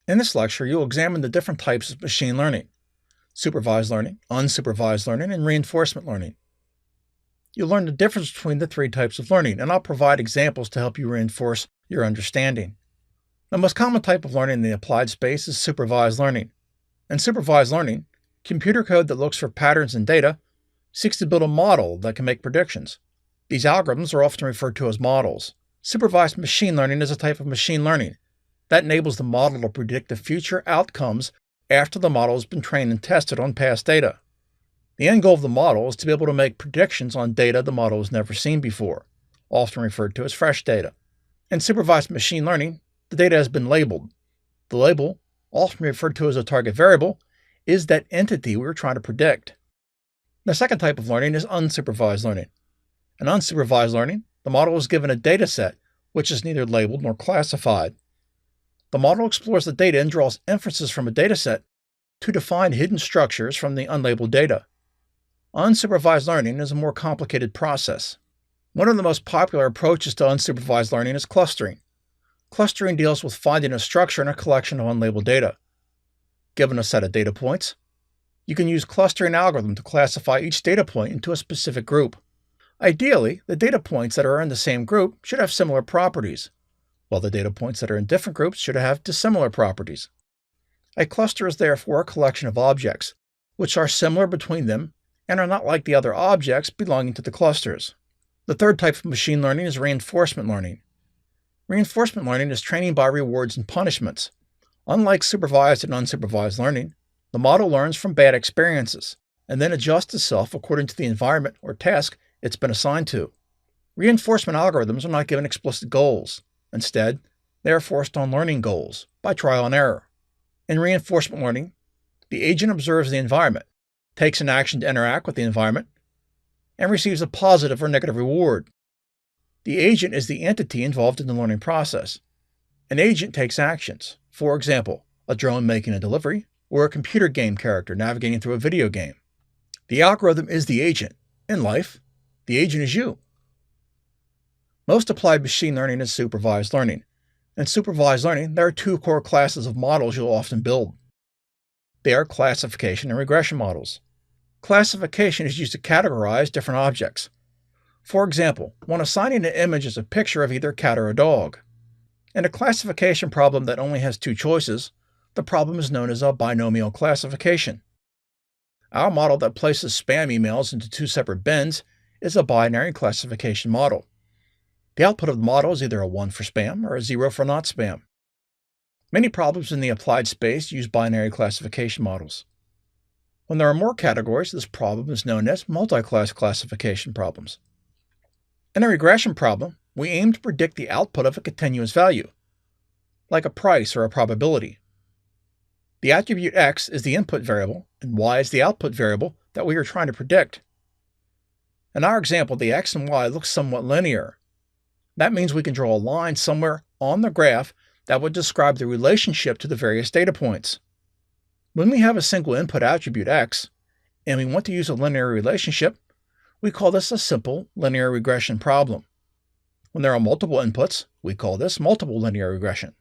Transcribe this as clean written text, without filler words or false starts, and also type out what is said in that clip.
In this lecture, you'll examine the different types of machine learning: supervised learning, unsupervised learning, and reinforcement learning. You'll learn the difference between the three types of learning, and I'll provide examples to help you reinforce your understanding. The most common type of learning in the applied space is supervised learning. In supervised learning, computer code that looks for patterns in data seeks to build a model that can make predictions. These algorithms are often referred to as models. Supervised machine learning is a type of machine learning that enables the model to predict the future outcomes after the model has been trained and tested on past data. The end goal of the model is to be able to make predictions on data the model has never seen before, often referred to as fresh data. In supervised machine learning, the data has been labeled. The label, often referred to as a target variable, is that entity we're trying to predict. The second type of learning is unsupervised learning. In unsupervised learning, the model is given a data set which is neither labeled nor classified. The model explores the data and draws inferences from a data set to define hidden structures from the unlabeled data. Unsupervised learning is a more complicated process. One of the most popular approaches to unsupervised learning is clustering. Clustering deals with finding a structure in a collection of unlabeled data. Given a set of data points, you can use clustering algorithm to classify each data point into a specific group. Ideally, the data points that are in the same group should have similar properties, while the data points that are in different groups should have dissimilar properties. A cluster is therefore a collection of objects, which are similar between them and are not like the other objects belonging to the clusters. The third type of machine learning is reinforcement learning. Reinforcement learning is training by rewards and punishments. Unlike supervised and unsupervised learning, the model learns from bad experiences and then adjusts itself according to the environment or task it's been assigned to. Reinforcement algorithms are not given explicit goals. Instead, they are forced on learning goals by trial and error. In reinforcement learning, the agent observes the environment, takes an action to interact with the environment, and receives a positive or negative reward. The agent is the entity involved in the learning process. An agent takes actions, for example, a drone making a delivery, or a computer game character navigating through a video game. The algorithm is the agent. In life, the agent is you. Most applied machine learning is supervised learning. In supervised learning, there are two core classes of models you'll often build. They are classification and regression models. Classification is used to categorize different objects. For example, when assigning an image as a picture of either a cat or a dog. In a classification problem that only has two choices, the problem is known as a binomial classification. Our model that places spam emails into two separate bins is a binary classification model. The output of the model is either a 1 for spam or a 0 for not spam. Many problems in the applied space use binary classification models. When there are more categories, this problem is known as multi-class classification problems. In a regression problem, we aim to predict the output of a continuous value, like a price or a probability. The attribute x is the input variable, and y is the output variable that we are trying to predict. In our example, the x and y look somewhat linear. That means we can draw a line somewhere on the graph that would describe the relationship to the various data points. When we have a single input attribute x, and we want to use a linear relationship, we call this a simple linear regression problem. When there are multiple inputs, we call this multiple linear regression.